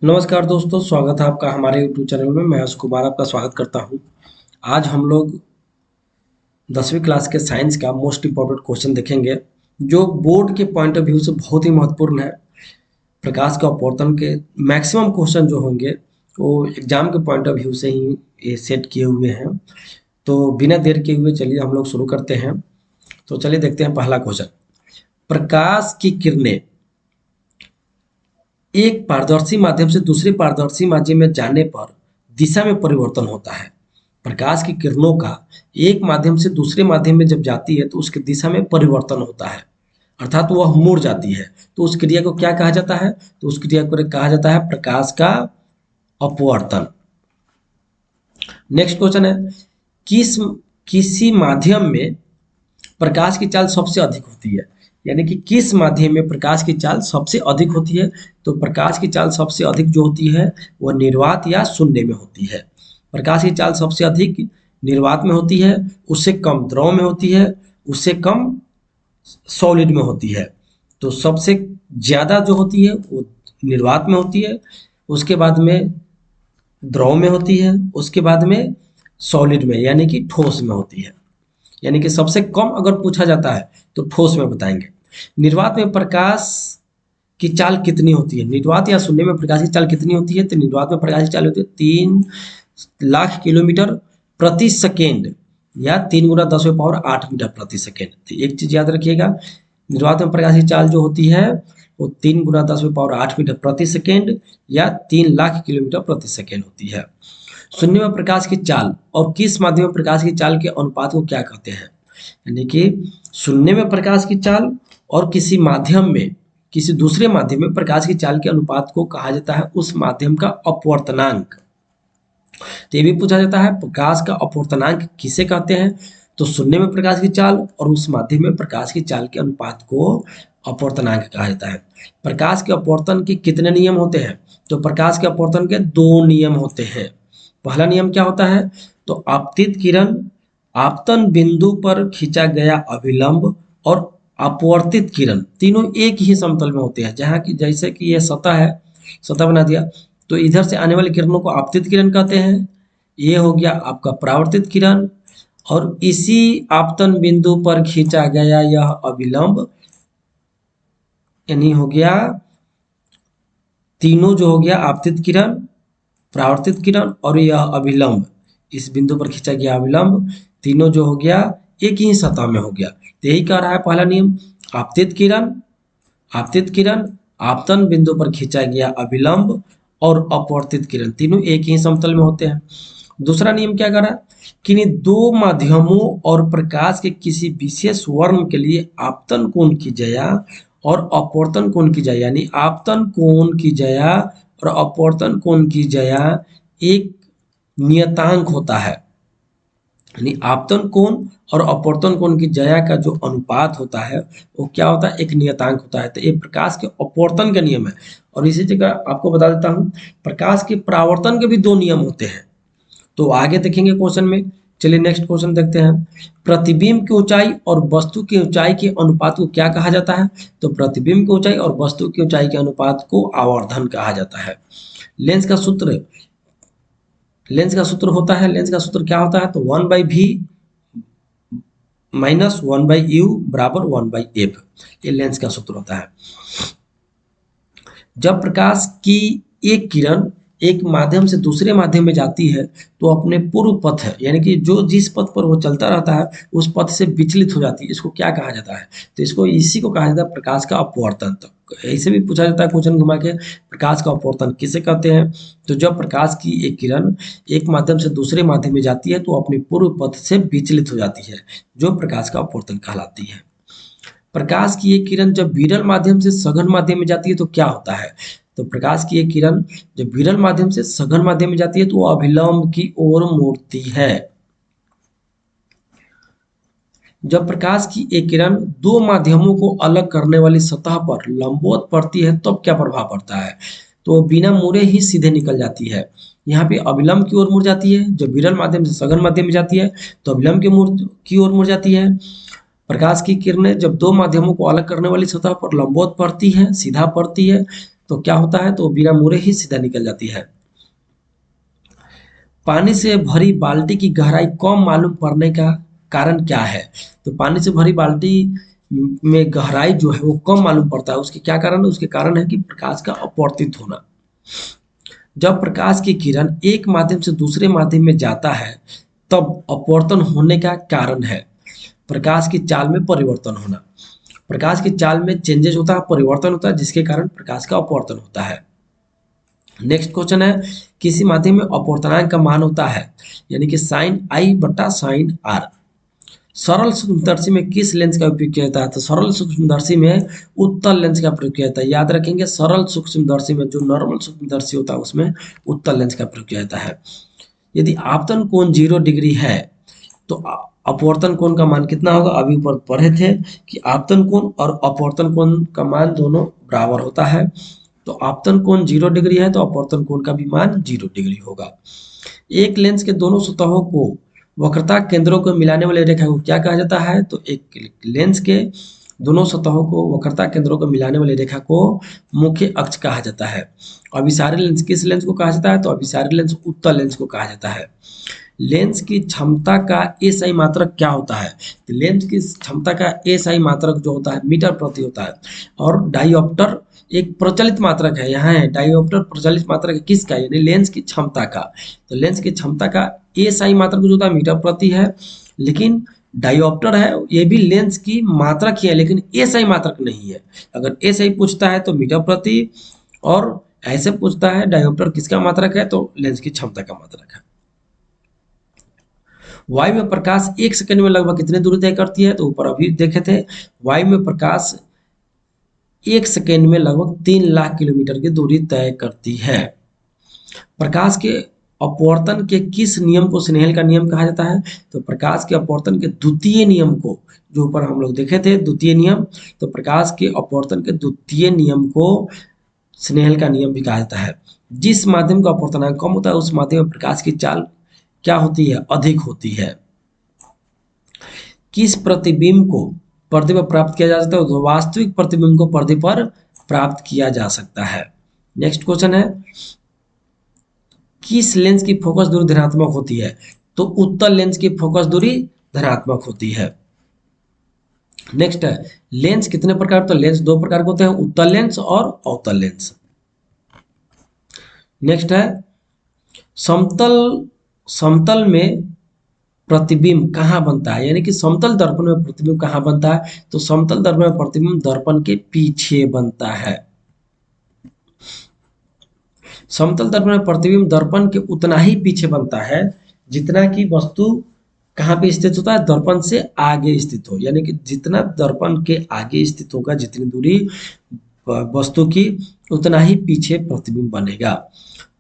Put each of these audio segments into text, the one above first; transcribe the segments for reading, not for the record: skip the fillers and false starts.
नमस्कार दोस्तों, स्वागत है आपका हमारे यूट्यूब चैनल में। मैं यश कुमार आपका स्वागत करता हूं। आज हम लोग 10वीं क्लास के साइंस का मोस्ट इम्पोर्टेंट क्वेश्चन देखेंगे, जो बोर्ड के पॉइंट ऑफ व्यू से बहुत ही महत्वपूर्ण है। प्रकाश का अपवर्तन के मैक्सिमम क्वेश्चन जो होंगे वो एग्जाम के पॉइंट ऑफ व्यू से ही ये सेट किए हुए हैं। तो बिना देर के हुए चलिए हम लोग शुरू करते हैं। तो चलिए देखते हैं पहला क्वेश्चन। प्रकाश की किरणें एक पारदर्शी माध्यम से दूसरे पारदर्शी माध्यम में जाने पर दिशा में परिवर्तन होता है। प्रकाश की किरणों का एक माध्यम से दूसरे माध्यम में जब जाती है तो उसकी दिशा में परिवर्तन होता है, अर्थात वह मुड़ जाती है। तो उस क्रिया को क्या कहा जाता है? तो उस क्रिया को कहा जाता है प्रकाश का अपवर्तन। नेक्स्ट क्वेश्चन है, किस किसी माध्यम में प्रकाश की चाल सबसे अधिक होती है? यानी कि किस माध्यम में प्रकाश की चाल सबसे अधिक होती है? तो प्रकाश की चाल सबसे अधिक जो होती है वह निर्वात या शून्य में होती है। प्रकाश की चाल सबसे अधिक निर्वात में होती है, उससे कम द्रव में होती है, उससे कम सॉलिड में होती है। तो सबसे ज्यादा जो होती है वो निर्वात में होती है, उसके बाद में द्रव में होती है, उसके बाद में सॉलिड में यानी कि ठोस में होती है। यानी कि सबसे कम अगर पूछा जाता है तो ठोस में बताएंगे। निर्वात में प्रकाश की चाल कितनी होती है? निर्वात या शून्य में प्रकाश की चाल कितनी होती है? तो निर्वात में प्रकाश की चाल होती है 3 लाख किलोमीटर प्रति सेकेंड या 3 × 10⁸ प्रति सेकेंड। तो एक चीज याद रखिएगा, निर्वात में प्रकाश की चाल जो होती है वो 3 × 10⁸ प्रति सेकेंड या 3 लाख किलोमीटर प्रति सेकेंड होती है। शून्य में प्रकाश की चाल और किस माध्यम में प्रकाश की चाल के अनुपात को क्या कहते हैं? यानी कि शून्य में प्रकाश की चाल और किसी माध्यम में, किसी दूसरे माध्यम में प्रकाश की चाल के अनुपात को कहा जाता है उस माध्यम का अपवर्तनांक। तो ये भी पूछा जाता है प्रकाश का अपवर्तनांक किसे कहते हैं? तो शून्य में प्रकाश की चाल और उस माध्यम में प्रकाश की चाल के अनुपात को अपवर्तनांक कहा जाता है। प्रकाश के अपवर्तन के कितने नियम होते हैं? तो प्रकाश के अपवर्तन के 2 नियम होते हैं। पहला नियम क्या होता है? तो आपतित किरण आपतन बिंदु पर खींचा गया अभिलंब और अपवर्तित किरण तीनों एक ही समतल में होते हैं। जहां की जैसे कि ये सतह है, सतह बना दिया, तो इधर से आने वाली किरणों को आपतित किरण कहते हैं। ये हो गया आपका परावर्तित किरण, और इसी आपतन बिंदु पर खींचा गया यह अभिलंब यानी हो गया तीनों जो हो गया आपतित किरण, परावर्तित किरण और यह अभिलंब, इस बिंदु पर खींचा गया अभिलंब, तीनों जो हो गया एक ही सतह में हो गया। तो यही कह रहा है पहला नियम, आपतित किरण, आपतित किरण, आपतन बिंदु पर खींचा गया अभिलंब और अपवर्तित किरण तीनों एक ही समतल में होते हैं। दूसरा नियम क्या कर रहा है? कि दो माध्यमों और प्रकाश के किसी विशेष वर्ण के लिए आपतन कोण की जया और अपवर्तन कोण की जया, यानी आपतन कोण की जया और अपवर्तन कोण की जया एक नियतांक होता है। यानी आपतन कोण और अपवर्तन कोण की जया का जो अनुपात होता है वो क्या होता है? एक नियतांक होता है। तो ये प्रकाश के अपवर्तन का नियम है। और इसी जगह आपको बता देता हूं, प्रकाश के परावर्तन के भी 2 नियम होते हैं। तो आगे देखेंगे क्वेश्चन में। चलिए नेक्स्ट क्वेश्चन देखते हैं। प्रतिबिंब की ऊंचाई और वस्तु की ऊंचाई के अनुपात को क्या कहा जाता है? तो प्रतिबिंब की ऊंचाई और वस्तु की ऊंचाई के अनुपात को आवर्धन कहा जाता है। लेंस का सूत्र, लेंस का सूत्र होता है, लेंस का सूत्र क्या होता है? तो 1/v माइनस 1/u बराबर 1/f, ये लेंस का सूत्र होता है। जब प्रकाश की एक किरण एक माध्यम से दूसरे माध्यम में जाती है तो अपने पूर्व पथ है, यानी कि जो जिस पथ पर वो चलता रहता है उस पथ से विचलित हो जाती है। इसको क्या कहा जाता है? तो इसको इसी को कहा जाता है प्रकाश का अपवर्तन। तो ऐसे भी पूछा जाता है क्वेश्चन घुमा के, प्रकाश का अपवर्तन किसे कहते हैं? तो जब प्रकाश की एक किरण एक माध्यम से दूसरे माध्यम में जाती है तो अपने पूर्व पथ से विचलित हो जाती है, जो प्रकाश का अपवर्तन कहलाती है। प्रकाश की एक किरण जब विरल माध्यम से सघन माध्यम में जाती है तो क्या होता है? तो प्रकाश की एक किरण जब विरल माध्यम से सघन माध्यम में जाती है तो वो अभिलंब की ओर मुड़ती है। जब प्रकाश की एक किरण दो माध्यमों को अलग करने वाली सतह पर लंबवत पड़ती है तब क्या प्रभाव पड़ता है? तो बिना मुड़े ही सीधे निकल जाती है। यहाँ पे अभिलंब की ओर मुड़ जाती है। जब विरल माध्यम से सघन माध्यम में जाती है तो अभिलंब की ओर मुड़ जाती है। प्रकाश की किरणें जब दो माध्यमों को अलग करने वाली सतह पर लंबवत पड़ती है, सीधा पड़ती है, तो क्या होता है, तो बिना मुड़े ही सीधा निकल जाती है। पानी से भरी बाल्टी की गहराई कम मालूम पड़ने का कारण क्या है? तो पानी से भरी बाल्टी में गहराई जो है वो कम मालूम पड़ता है, उसके क्या कारण है? उसके कारण है कि प्रकाश का अपवर्तित होना। जब प्रकाश की किरण एक माध्यम से दूसरे माध्यम में जाता है तब अपवर्तन होने का कारण है प्रकाश की चाल में परिवर्तन होना। प्रकाश की चाल में चेंजेस होता है, परिवर्तन होता है, जिसके कारण प्रकाश का अपवर्तन होता है। नेक्स्ट क्वेश्चन है, किसी माध्यम में अपवर्तनांक का मान होता है यानी कि साइन आई बटा साइन आर। सरल सूक्ष्मदर्शी में किस लेंस का उपयोग किया जाता है? तो सरल सूक्ष्मदर्शी में उत्तल लेंस का प्रयोग किया जाता है। याद रखेंगे, सरल सूक्ष्मदर्शी में, जो नॉर्मल सूक्ष्मदर्शी होता है उसमें उत्तल लेंस का प्रयोग किया जाता है। यदि आपतन कोण 0 डिग्री है तो अपवर्तन कोण का मान कितना होगा? अभी ऊपर पढ़े थे कि आपतन कोण और अपवर्तन कोण का मान दोनों बराबर होता है। तो आपतन कोण 0 डिग्री है तो अपवर्तन कोण का भी मान 0 डिग्री होगा। एक लेंस के दोनों सतहों को वक्रता केंद्रों को मिलाने वाली रेखा को क्या कहा जाता है? तो एक लेंस के दोनों सतहों को वक्रता केंद्रों को मिलाने वाली रेखा को मुख्य अक्ष कहा जाता है। अभिसारी लेंस किस लेंस को कहा जाता है? तो अभिसारी लेंस उत्तल लेंस को कहा जाता है। लेंस की क्षमता का एसआई मात्रक क्या होता है? तो लेंस की क्षमता का एसआई मात्रक जो होता है मीटर प्रति होता है। और डायोप्टर एक प्रचलित मात्रक है, यहाँ है डायोप्टर प्रचलित मात्रक है किसका? यानी लेंस की क्षमता का। तो लेंस की क्षमता का एसआई मात्रक जो होता है मीटर प्रति है, लेकिन डायोप्टर है ये भी लेंस की मात्रक ही है लेकिन एसआई मात्रक नहीं है। अगर एसआई पूछता है तो मीटर प्रति, और ऐसे पूछता है डायोप्टर किसका मात्रक है तो लेंस की क्षमता का मात्रक है। वायु में प्रकाश 1 सेकंड में लगभग कितनी दूरी तय करती है? तो ऊपर अभी देखे थे, वायु में प्रकाश 1 सेकंड में लगभग 3 लाख किलोमीटर की दूरी तय करती है। प्रकाश के अपवर्तन के किस नियम को स्नेल का नियम कहा जाता है? तो प्रकाश के अपवर्तन के द्वितीय नियम को, जो ऊपर हम लोग देखे थे द्वितीय नियम, तो प्रकाश के अपवर्तन के द्वितीय नियम को स्नेल का नियम भी कहा जाता है। जिस माध्यम का अपवर्तनांक कम होता है उस माध्यम में प्रकाश की चाल क्या होती है? अधिक होती है। किस प्रतिबिंब को पर्दे पर प्राप्त किया जा सकता है? तो वास्तविक प्रतिबिंब को पर्दे पर प्राप्त किया जा सकता है। नेक्स्ट क्वेश्चन है, किस लेंस की फोकस दूरी धनात्मक होती है? तो उत्तल लेंस की फोकस दूरी धनात्मक होती है। नेक्स्ट है, लेंस कितने प्रकार? तो लेंस 2 प्रकार के होते हैं, उत्तल लेंस और अवतल लेंस। नेक्स्ट है, समतल समतल में प्रतिबिंब कहाँ बनता है? यानी कि समतल दर्पण में प्रतिबिंब कहाँ बनता है? तो समतल दर्पण में प्रतिबिंब दर्पण के पीछे बनता है। समतल दर्पण में प्रतिबिंब दर्पण के उतना ही पीछे बनता है जितना कि वस्तु कहाँ पे स्थित होता है? दर्पण से आगे स्थित हो। यानी कि जितना दर्पण के आगे स्थित होगा, जितनी दूरी वस्तु की, उतना ही पीछे प्रतिबिंब बनेगा।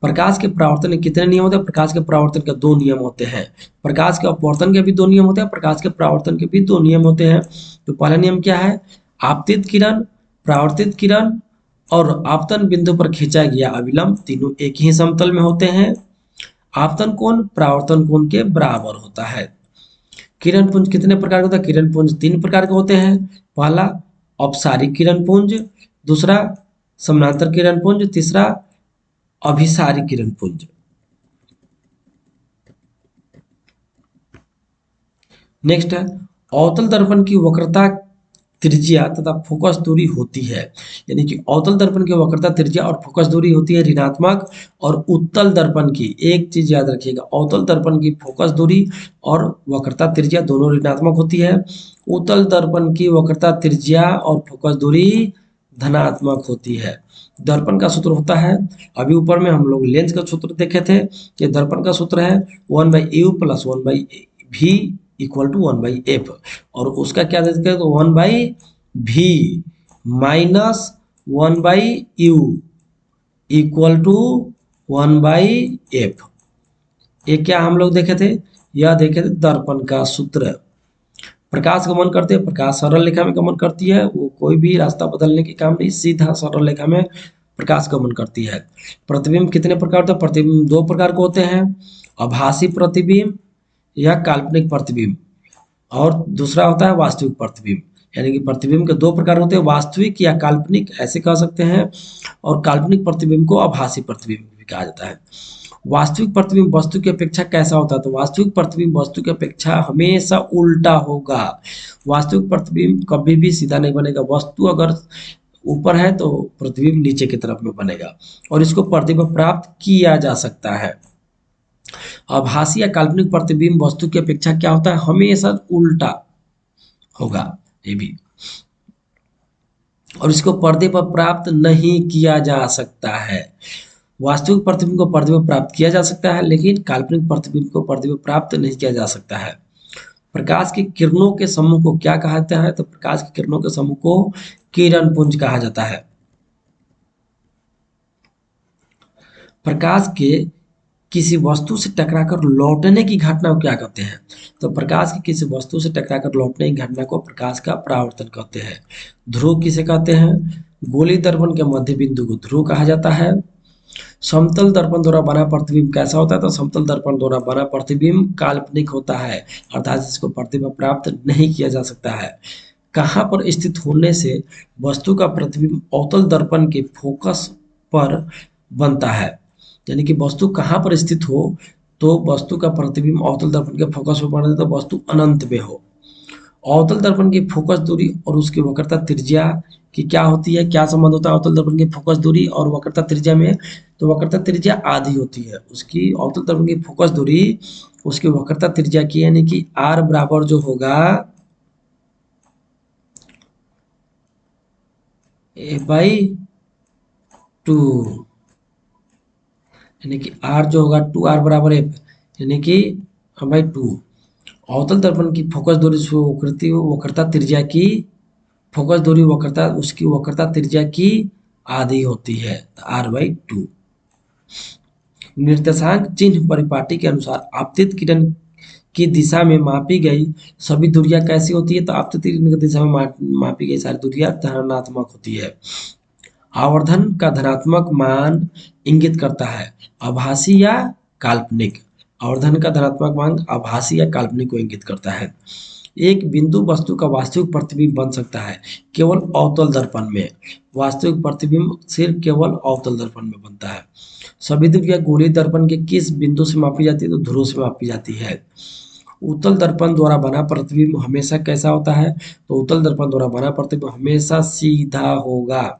प्रकाश के परावर्तन के कितने नियम होते हैं? प्रकाश के परावर्तन के 2 नियम होते हैं। प्रकाश के अपवर्तन के भी 2 नियम होते हैं, प्रकाश के परावर्तन के भी 2 नियम होते हैं। तो पहला नियम क्या है? आपतित किरण, परावर्तित किरण और आपतन बिंदु पर खींचा गया अभिलंब तीनों एक ही समतल में होते हैं। आपतन कोण परावर्तन कोण के बराबर होता है। किरण पुंज कितने प्रकार के होता है? किरण पुंज 3 प्रकार के होते हैं। पहला अपसारिक किरण पुंज, दूसरा समानांतर किरण पुंज, तीसरा अभिसारी किरण पुंज। नेक्स्ट है, अवतल दर्पण की वक्रता त्रिज्या तथा फोकस दूरी होती है। यानी कि अवतल दर्पण की वक्रता त्रिज्या और फोकस दूरी होती है ऋणात्मक, और उत्तल दर्पण की एक चीज याद रखिएगा, अवतल दर्पण की फोकस दूरी और वक्रता त्रिज्या दोनों ऋणात्मक होती है। उत्तल दर्पण की वक्रता त्रिज्या और फोकस दूरी धनात्मक होती है। दर्पण का सूत्र होता है, अभी ऊपर में हम लोग लेंस का सूत्र देखे थे, ये दर्पण का सूत्र है 1/u plus 1/v equal to 1/f, और उसका क्या देते हैं? तो 1/v minus 1/u equal to 1/f। ये क्या हम लोग देखे थे? यह देखे थे दर्पण का सूत्र। प्रकाश गमन करते हैं, प्रकाश सरल रेखा में गमन करती है, वो कोई भी रास्ता बदलने के काम नहीं, सीधा सरल रेखा में प्रकाश गमन करती है। प्रतिबिंब कितने प्रकार होते हैं? प्रतिबिंब 2 प्रकार के होते हैं, आभासी प्रतिबिंब या काल्पनिक प्रतिबिंब, और दूसरा होता है वास्तविक प्रतिबिंब। यानी कि प्रतिबिंब के दो प्रकार होते हैं, वास्तविक या काल्पनिक ऐसे कह सकते हैं, और काल्पनिक प्रतिबिंब को आभासी प्रतिबिंब भी कहा जाता है। वास्तविक प्रतिबिंब वस्तु की अपेक्षा कैसा होता है? तो वास्तविक प्रतिबिंब वस्तु की अपेक्षा हमेशा उल्टा होगा। वास्तविक प्रतिबिंब कभी भी सीधा नहीं बनेगा। वस्तु अगर ऊपर है तो प्रतिबिंब नीचे की तरफ में बनेगा, और इसको पर्दे पर प्राप्त किया जा सकता है। आभासी या काल्पनिक प्रतिबिंब वस्तु की अपेक्षा क्या होता है? हमेशा उल्टा होगा ये भी, और इसको पर्दे पर प्राप्त नहीं किया जा सकता है। वास्तविक प्रतिबिंब को पर्दे पर प्राप्त किया जा सकता है, लेकिन काल्पनिक प्रतिबिंब को पर्दे पर प्राप्त नहीं किया जा सकता है। प्रकाश की किरणों के समूह को क्या कहा जाता है? तो प्रकाश की किरणों के समूह को किरण पुंज कहा जाता है। प्रकाश के किसी वस्तु से टकराकर लौटने की घटना को क्या कहते हैं? तो प्रकाश की किसी वस्तु से टकराकर लौटने की घटना को प्रकाश का परावर्तन कहते हैं। ध्रुव किसे कहते हैं? गोलीय दर्पण के मध्य बिंदु को ध्रुव कहा जाता है। समतल दर्पण द्वारा बना प्रतिबिंब कैसा होता है? तो समतल दर्पण द्वारा बना प्रतिबिंब काल्पनिक होता है, अर्थात इसको पर्दे पर प्राप्त नहीं किया जा सकता है। कहाँ पर स्थित होने से वस्तु का प्रतिबिंब अवतल दर्पण के फोकस पर बनता है? यानी कि वस्तु कहाँ पर स्थित हो तो वस्तु का प्रतिबिंब अवतल दर्पण के फोकस पर बनता है? तो वस्तु अनंत में हो। अवतल दर्पण की फोकस दूरी और उसकी वक्रता त्रिज्या की क्या होती है? क्या संबंध होता है अवतल दर्पण की फोकस दूरी और वक्रता त्रिज्या में? तो वक्रता त्रिज्या आधी होती है उसकी, अवतल दर्पण की फोकस दूरी उसकी वक्रता त्रिज्या की, यानी कि आर बराबर जो होगा ए बाई 2, यानी कि आर जो होगा 2r बराबर एफ, यानी कि बाई 2। अवतल दर्पण की फोकस दूरी वक्रता त्रिज्या की फोकस दूरी वक्रता उसकी वक्रता त्रिज्या की आधी होती है, r/2। निर्देशांक चिन्ह परिपाटी के अनुसार आपतित किरण की दिशा में मापी गई सभी दूरियां कैसी होती है? तो आपतित किरण की दिशा में मापी गई सारी दूरियां धनात्मक होती है। आवर्धन का धनात्मक मान इंगित करता है आभासी या काल्पनिक? आवर्धन का धनात्मक मान आभासी या काल्पनिक को इंगित करता है। एक बिंदु वस्तु का वास्तविक प्रतिबिंब बन सकता है केवल अवतल दर्पण में। वास्तविक प्रतिबिंब सिर्फ केवल अवतल दर्पण में बनता है। सभी दूरियां गोलीय दर्पण के किस बिंदु से मापी जाती है? तो ध्रुव से मापी जाती है। उत्तल दर्पण द्वारा बना प्रतिबिंब हमेशा कैसा होता है? तो उत्तल दर्पण द्वारा बना प्रतिबिंब हमेशा सीधा होगा।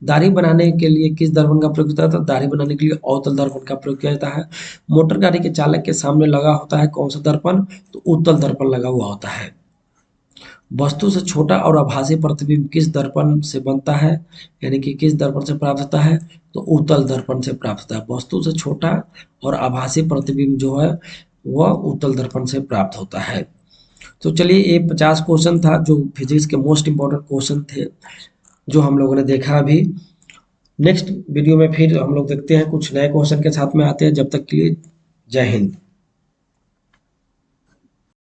दाढ़ी बनाने के लिए किस दर्पण का प्रयोग होता है? तो दाढ़ी बनाने के लिए अवतल दर्पण का प्रयोग किया जाता है। मोटर गाड़ी के चालक के सामने लगा होता है कौन सा दर्पण? तो उत्तल दर्पण लगा हुआ होता है। वस्तु से छोटा और आभासी प्रतिबिंब किस दर्पण से बनता है? यानी कि किस दर्पण से प्राप्त होता है? तो उत्तल दर्पण से प्राप्त होता है। वस्तु से छोटा और आभासी प्रतिबिंब जो है वह उत्तल दर्पण से प्राप्त होता है। तो चलिए ये 50 क्वेश्चन था जो फिजिक्स के मोस्ट इंपॉर्टेंट क्वेश्चन थे जो हम लोगों ने देखा अभी। नेक्स्ट वीडियो में फिर हम लोग देखते हैं कुछ नए क्वेश्चन के साथ में आते हैं। जब तक के लिए जय हिंद।